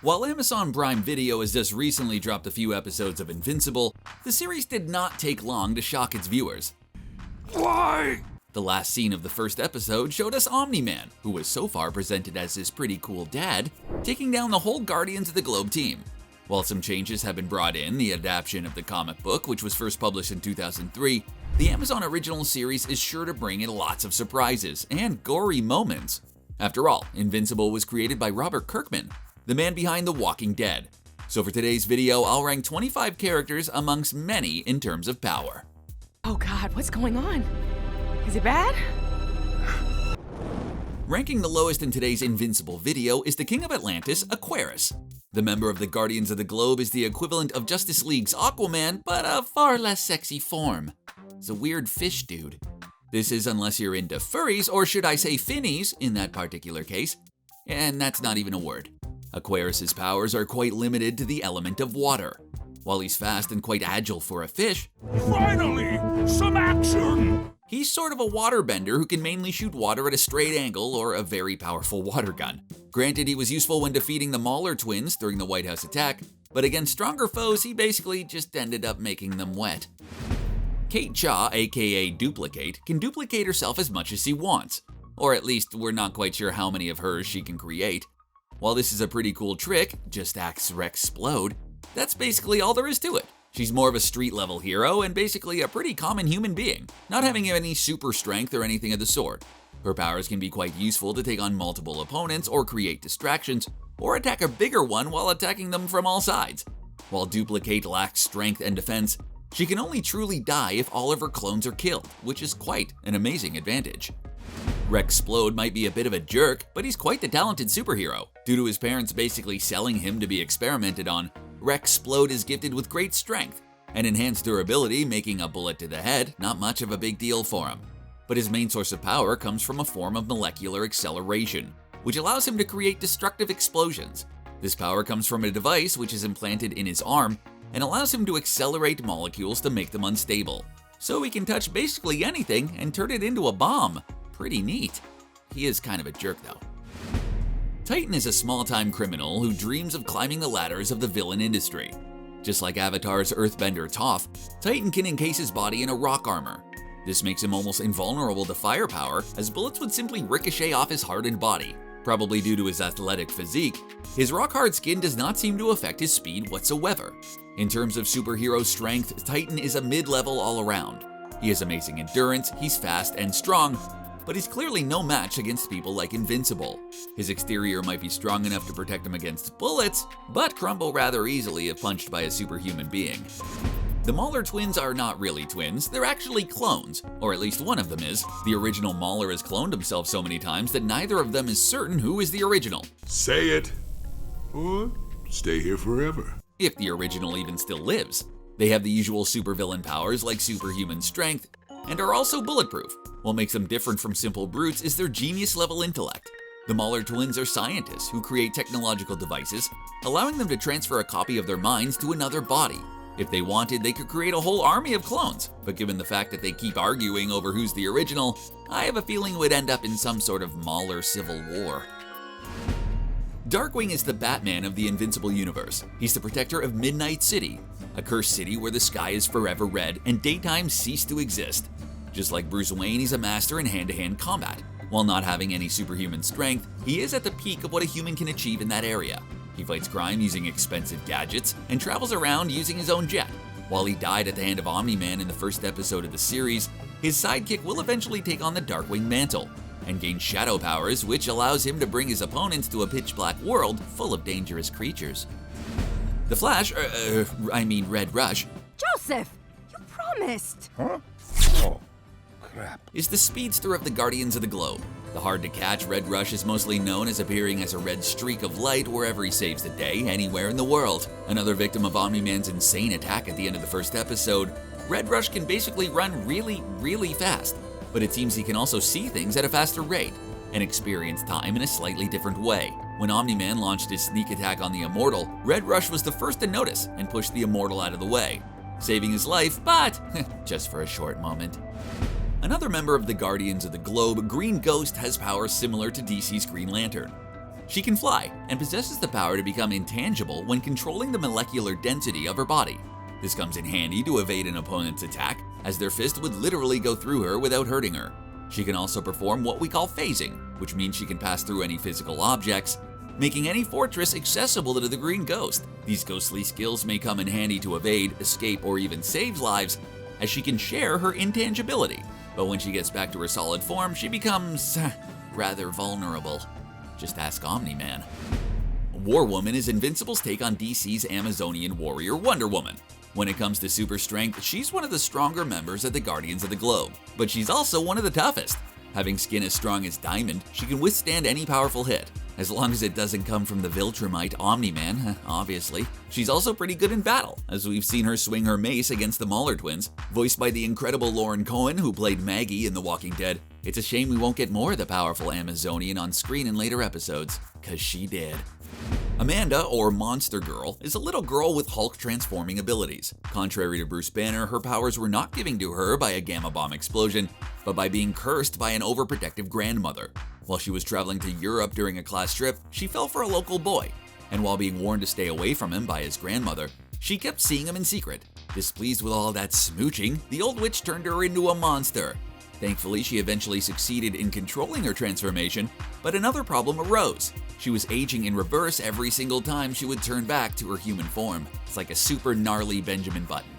While Amazon Prime Video has just recently dropped a few episodes of Invincible, the series did not take long to shock its viewers. Why? The last scene of the first episode showed us Omni-Man, who was so far presented as his pretty cool dad, taking down the whole Guardians of the Globe team. While some changes have been brought in, the adaptation of the comic book, which was first published in 2003, the Amazon original series is sure to bring in lots of surprises and gory moments. After all, Invincible was created by Robert Kirkman, the man behind The Walking Dead. So for today's video, I'll rank 25 characters amongst many in terms of power. Oh God, what's going on? Is it bad? Ranking the lowest in today's Invincible video is the King of Atlantis Aquarus. The member of the Guardians of the Globe is the equivalent of Justice League's Aquaman, but a far less sexy form. It's a weird fish dude. This is unless you're into furries, or should I say finnies in that particular case, and that's not even a word. Aquarus's powers are quite limited to the element of water. While he's fast and quite agile for a fish, Finally, some action! He's sort of a waterbender who can mainly shoot water at a straight angle or a very powerful water gun. Granted, he was useful when defeating the Mauler Twins during the White House attack, but against stronger foes, he basically just ended up making them wet. Kate Cha, aka Dupli-Kate, can duplicate herself as much as she wants. Or at least, we're not quite sure how many of hers she can create. While this is a pretty cool trick, just ask Rex Splode, that's basically all there is to it. She's more of a street-level hero and basically a pretty common human being, not having any super strength or anything of the sort. Her powers can be quite useful to take on multiple opponents or create distractions, or attack a bigger one while attacking them from all sides. While Dupli-Kate lacks strength and defense, she can only truly die if all of her clones are killed, which is quite an amazing advantage. Rex Splode might be a bit of a jerk, but he's quite the talented superhero. Due to his parents basically selling him to be experimented on, Rex Splode is gifted with great strength and enhanced durability, making a bullet to the head not much of a big deal for him. But his main source of power comes from a form of molecular acceleration, which allows him to create destructive explosions. This power comes from a device which is implanted in his arm and allows him to accelerate molecules to make them unstable. So he can touch basically anything and turn it into a bomb. Pretty neat. He is kind of a jerk though. Titan is a small-time criminal who dreams of climbing the ladders of the villain industry. Just like Avatar's earthbender Toph, Titan can encase his body in a rock armor. This makes him almost invulnerable to firepower, as bullets would simply ricochet off his hardened body. Probably due to his athletic physique, his rock-hard skin does not seem to affect his speed whatsoever. In terms of superhero strength, Titan is a mid-level all-around. He has amazing endurance, he's fast and strong, but he's clearly no match against people like Invincible. His exterior might be strong enough to protect him against bullets, but crumble rather easily if punched by a superhuman being. The Mauler Twins are not really twins, they're actually clones, or at least one of them is. The original Mauler has cloned himself so many times that neither of them is certain who is the original. Say it, or stay here forever. If the original even still lives. They have the usual supervillain powers like superhuman strength, and are also bulletproof. What makes them different from simple brutes is their genius-level intellect. The Mauler Twins are scientists who create technological devices, allowing them to transfer a copy of their minds to another body. If they wanted, they could create a whole army of clones, but given the fact that they keep arguing over who's the original, I have a feeling it would end up in some sort of Mauler civil war. Darkwing is the Batman of the Invincible universe. He's the protector of Midnight City, a cursed city where the sky is forever red and daytime cease to exist. Just like Bruce Wayne, he's a master in hand-to-hand combat. While not having any superhuman strength, he is at the peak of what a human can achieve in that area. He fights crime using expensive gadgets and travels around using his own jet. While he died at the hand of Omni-Man in the first episode of the series, his sidekick will eventually take on the Darkwing mantle and gain shadow powers, which allows him to bring his opponents to a pitch-black world full of dangerous creatures. The Flash, Red Rush, Joseph, you promised. Huh? Oh, crap. Is the speedster of the Guardians of the Globe. The hard-to-catch Red Rush is mostly known as appearing as a red streak of light wherever he saves the day, anywhere in the world. Another victim of Omni-Man's insane attack at the end of the first episode, Red Rush can basically run really fast, but it seems he can also see things at a faster rate and experience time in a slightly different way. When Omni-Man launched his sneak attack on the Immortal, Red Rush was the first to notice and pushed the Immortal out of the way, saving his life, but just for a short moment. Another member of the Guardians of the Globe, Green Ghost, has powers similar to DC's Green Lantern. She can fly, and possesses the power to become intangible when controlling the molecular density of her body. This comes in handy to evade an opponent's attack, as their fist would literally go through her without hurting her. She can also perform what we call phasing, which means she can pass through any physical objects, making any fortress accessible to the Green Ghost. These ghostly skills may come in handy to evade, escape, or even save lives, as she can share her intangibility. But when she gets back to her solid form, she becomes rather vulnerable. Just ask Omni-Man. War Woman is Invincible's take on DC's Amazonian warrior Wonder Woman. When it comes to super strength, she's one of the stronger members of the Guardians of the Globe, but she's also one of the toughest. Having skin as strong as diamond, she can withstand any powerful hit, as long as it doesn't come from the Viltrumite Omni-Man, obviously. She's also pretty good in battle, as we've seen her swing her mace against the Mauler Twins, voiced by the incredible Lauren Cohen, who played Maggie in The Walking Dead. It's a shame we won't get more of the powerful Amazonian on screen in later episodes, 'cause she did. Amanda, or Monster Girl, is a little girl with Hulk transforming abilities. Contrary to Bruce Banner, her powers were not given to her by a gamma bomb explosion, but by being cursed by an overprotective grandmother. While she was traveling to Europe during a class trip, she fell for a local boy, and while being warned to stay away from him by his grandmother, she kept seeing him in secret. Displeased with all that smooching, the old witch turned her into a monster. Thankfully, she eventually succeeded in controlling her transformation, but another problem arose. She was aging in reverse every single time she would turn back to her human form. It's like a super gnarly Benjamin Button.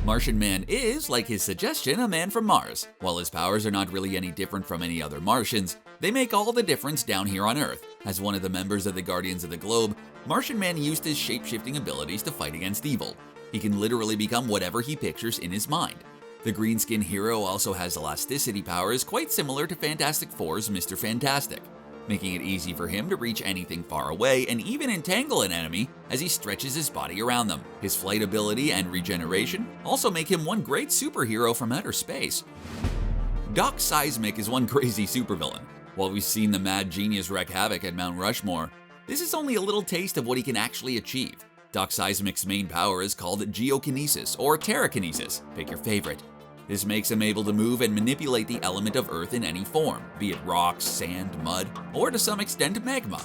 Martian Man is, like his suggestion, a man from Mars. While his powers are not really any different from any other Martians, they make all the difference down here on Earth. As one of the members of the Guardians of the Globe, Martian Man used his shape-shifting abilities to fight against evil. He can literally become whatever he pictures in his mind. The green-skinned hero also has elasticity powers quite similar to Fantastic Four's Mr. Fantastic, making it easy for him to reach anything far away and even entangle an enemy as he stretches his body around them. His flight ability and regeneration also make him one great superhero from outer space. Doc Seismic is one crazy supervillain. While we've seen the mad genius wreak havoc at Mount Rushmore, this is only a little taste of what he can actually achieve. Doc Seismic's main power is called geokinesis, or terrakinesis, pick your favorite. This makes him able to move and manipulate the element of Earth in any form, be it rocks, sand, mud, or to some extent magma.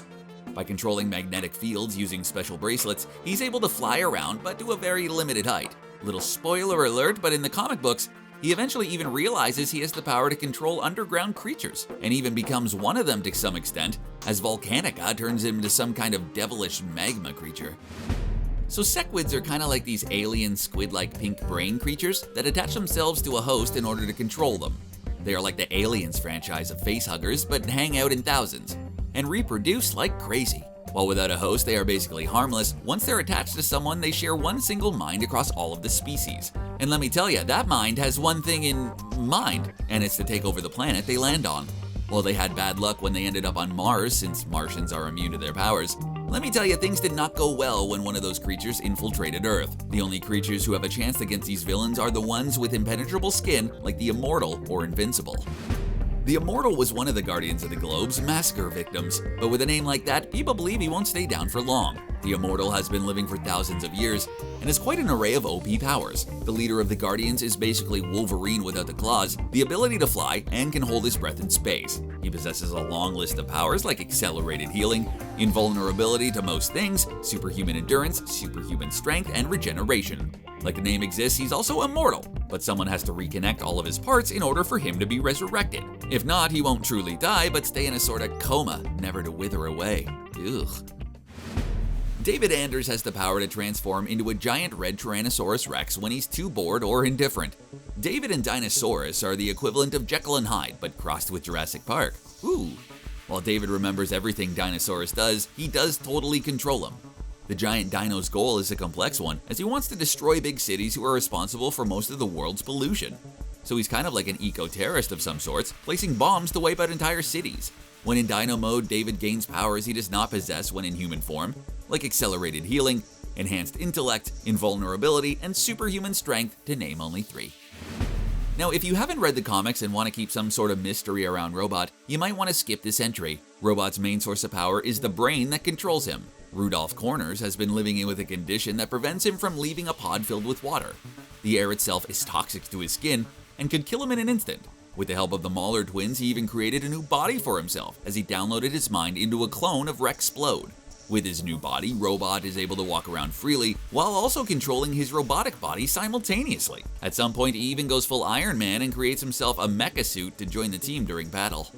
By controlling magnetic fields using special bracelets, he's able to fly around, but to a very limited height. Little spoiler alert, but in the comic books, he eventually even realizes he has the power to control underground creatures, and even becomes one of them to some extent, as Volcanica turns him into some kind of devilish magma creature. So Sequids are kinda like these alien squid-like pink brain creatures that attach themselves to a host in order to control them. They are like the Aliens franchise of facehuggers, but hang out in thousands, and reproduce like crazy. While without a host, they are basically harmless. Once they're attached to someone, they share one single mind across all of the species. And let me tell you, that mind has one thing in mind, and it's to take over the planet they land on. Well, they had bad luck when they ended up on Mars, since Martians are immune to their powers. Let me tell you, things did not go well when one of those creatures infiltrated Earth. The only creatures who have a chance against these villains are the ones with impenetrable skin, like the Immortal or Invincible. The Immortal was one of the Guardians of the Globe's massacre victims, but with a name like that, people believe he won't stay down for long. The Immortal has been living for thousands of years, and has quite an array of OP powers. The leader of the Guardians is basically Wolverine without the claws, the ability to fly, and can hold his breath in space. He possesses a long list of powers like accelerated healing, invulnerability to most things, superhuman endurance, superhuman strength, and regeneration. Like the name exists, he's also immortal, but someone has to reconnect all of his parts in order for him to be resurrected. If not, he won't truly die, but stay in a sort of coma, never to wither away. Ugh. David Anders has the power to transform into a giant red Tyrannosaurus Rex when he's too bored or indifferent. David and Dinosaurus are the equivalent of Jekyll and Hyde, but crossed with Jurassic Park. Ooh. While David remembers everything Dinosaurus does, he does totally control him. The giant dino's goal is a complex one, as he wants to destroy big cities who are responsible for most of the world's pollution. So he's kind of like an eco-terrorist of some sorts, placing bombs to wipe out entire cities. When in dino mode, David gains powers he does not possess when in human form, like accelerated healing, enhanced intellect, invulnerability, and superhuman strength, to name only 3. Now, if you haven't read the comics and want to keep some sort of mystery around Robot, you might want to skip this entry. Robot's main source of power is the brain that controls him. Rudolph Corners has been living with a condition that prevents him from leaving a pod filled with water. The air itself is toxic to his skin and could kill him in an instant. With the help of the Mauler Twins, he even created a new body for himself as he downloaded his mind into a clone of Rex Splode. With his new body, Robot is able to walk around freely while also controlling his robotic body simultaneously. At some point, he even goes full Iron Man and creates himself a mecha suit to join the team during battle.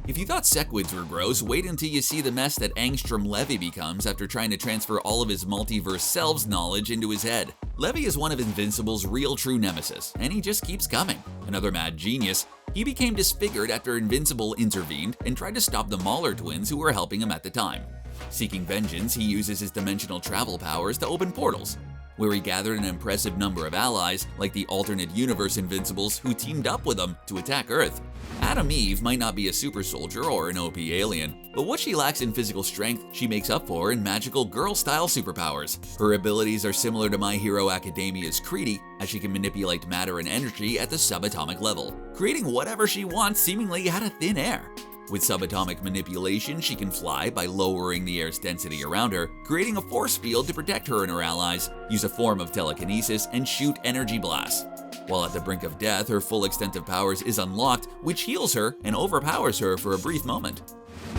If you thought Sequids were gross, wait until you see the mess that Angstrom Levy becomes after trying to transfer all of his multiverse selves knowledge into his head. Levy is one of Invincible's real true nemesis, and he just keeps coming. Another mad genius, he became disfigured after Invincible intervened and tried to stop the Mauler Twins who were helping him at the time. Seeking vengeance, he uses his dimensional travel powers to open portals, where he gathered an impressive number of allies, like the alternate universe Invincibles who teamed up with him to attack Earth. Adam Eve might not be a super soldier or an OP alien, but what she lacks in physical strength, she makes up for in magical girl-style superpowers. Her abilities are similar to My Hero Academia's Creedy, as she can manipulate matter and energy at the subatomic level, creating whatever she wants seemingly out of thin air. With subatomic manipulation, she can fly by lowering the air's density around her, creating a force field to protect her and her allies, use a form of telekinesis, and shoot energy blasts. While at the brink of death, her full extent of powers is unlocked, which heals her and overpowers her for a brief moment.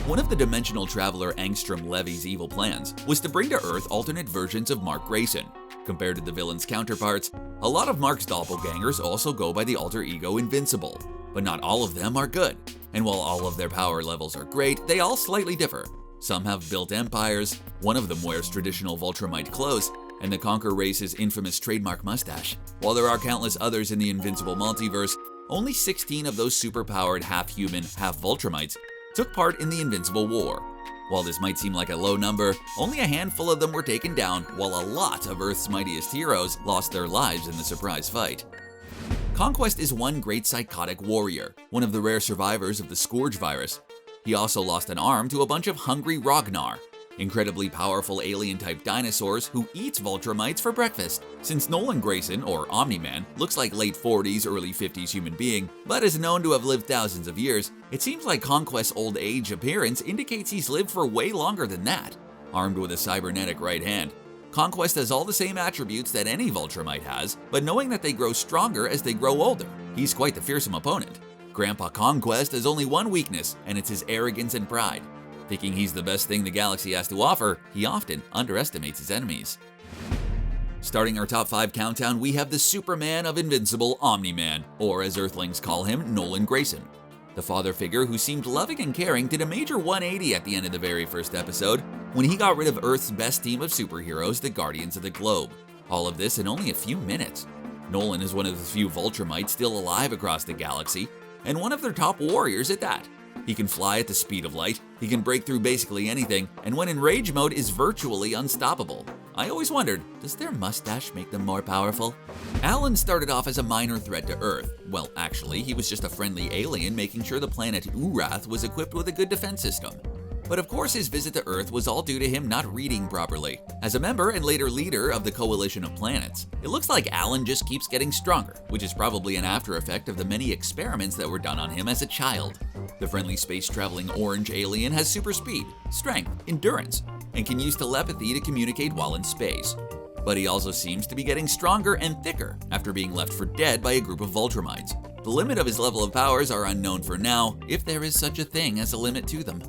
One of the dimensional traveler Angstrom Levy's evil plans was to bring to Earth alternate versions of Mark Grayson. Compared to the villain's counterparts, a lot of Mark's doppelgangers also go by the alter ego Invincible, but not all of them are good. And while all of their power levels are great, they all slightly differ. Some have built empires, one of them wears traditional Vultramite clothes, and the Conquer race's infamous trademark mustache. While there are countless others in the Invincible multiverse, only 16 of those superpowered half-human, half-Vultramites took part in the Invincible War. While this might seem like a low number, only a handful of them were taken down, while a lot of Earth's mightiest heroes lost their lives in the surprise fight. Conquest is one great psychotic warrior, one of the rare survivors of the Scourge virus. He also lost an arm to a bunch of hungry Ragnar, incredibly powerful alien-type dinosaurs who eat Vultramites for breakfast. Since Nolan Grayson, or Omni-Man, looks like late 40s, early 50s human being, but is known to have lived thousands of years, it seems like Conquest's old age appearance indicates he's lived for way longer than that. Armed with a cybernetic right hand, Conquest has all the same attributes that any Vultramite has, but knowing that they grow stronger as they grow older, he's quite the fearsome opponent. Grandpa Conquest has only one weakness, and it's his arrogance and pride. Thinking he's the best thing the galaxy has to offer, he often underestimates his enemies. Starting our top 5 countdown, we have the Superman of Invincible, Omni-Man, or as Earthlings call him, Nolan Grayson. The father figure who seemed loving and caring did a major 180 at the end of the very first episode, when he got rid of Earth's best team of superheroes, the Guardians of the Globe. All of this in only a few minutes. Nolan is one of the few Vultramites still alive across the galaxy, and one of their top warriors at that. He can fly at the speed of light, he can break through basically anything, and when in rage mode is virtually unstoppable. I always wondered, does their mustache make them more powerful? Alan started off as a minor threat to Earth. Well, actually, he was just a friendly alien making sure the planet Urath was equipped with a good defense system. But of course his visit to Earth was all due to him not reading properly. As a member and later leader of the Coalition of Planets, it looks like Alan just keeps getting stronger, which is probably an after effect of the many experiments that were done on him as a child. The friendly space-traveling orange alien has super speed, strength, endurance, and can use telepathy to communicate while in space. But he also seems to be getting stronger and thicker after being left for dead by a group of Vultramites. The limit of his level of powers are unknown for now, if there is such a thing as a limit to them.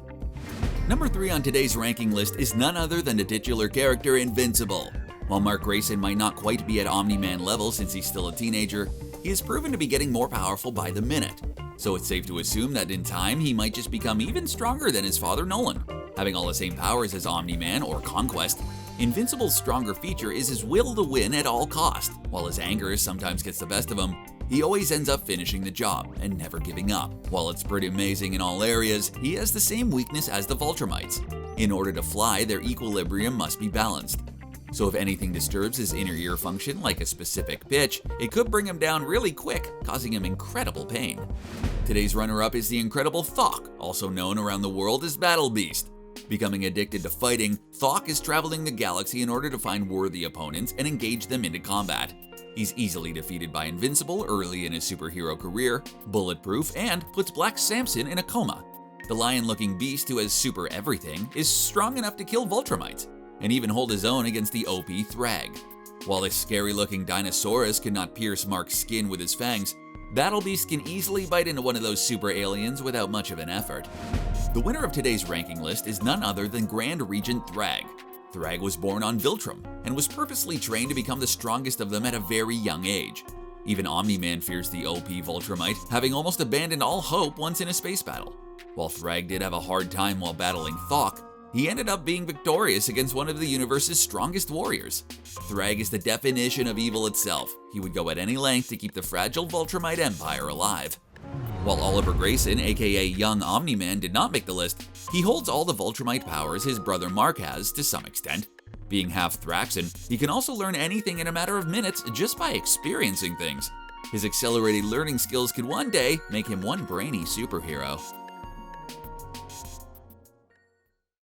Number 3 on today's ranking list is none other than the titular character Invincible. While Mark Grayson might not quite be at Omni-Man level since he's still a teenager, he has proven to be getting more powerful by the minute. So it's safe to assume that in time he might just become even stronger than his father Nolan. Having all the same powers as Omni-Man or Conquest, Invincible's stronger feature is his will to win at all cost. While his anger sometimes gets the best of him, he always ends up finishing the job and never giving up. While it's pretty amazing in all areas, he has the same weakness as the Vultramites. In order to fly, their equilibrium must be balanced. So if anything disturbs his inner ear function, like a specific pitch, it could bring him down really quick, causing him incredible pain. Today's runner-up is the incredible Thragg, also known around the world as Battle Beast. Becoming addicted to fighting, Thragg is traveling the galaxy in order to find worthy opponents and engage them into combat. He's easily defeated by Invincible early in his superhero career, bulletproof, and puts Black Samson in a coma. The lion-looking beast who has super everything is strong enough to kill Vultramites, and even hold his own against the OP Thragg. While this scary-looking Dinosaurus cannot pierce Mark's skin with his fangs, Battle Beasts can easily bite into one of those super aliens without much of an effort. The winner of today's ranking list is none other than Grand Regent Thragg. Thragg was born on Viltrum and was purposely trained to become the strongest of them at a very young age. Even Omni-Man fears the OP Viltrumite, having almost abandoned all hope once in a space battle. While Thragg did have a hard time while battling Thok, he ended up being victorious against one of the universe's strongest warriors. Thragg is the definition of evil itself. He would go at any length to keep the fragile Viltrumite empire alive. While Oliver Grayson, aka Young Omni-Man, did not make the list, he holds all the Viltrumite powers his brother Mark has to some extent. Being half Thraxan, he can also learn anything in a matter of minutes just by experiencing things. His accelerated learning skills could one day make him one brainy superhero.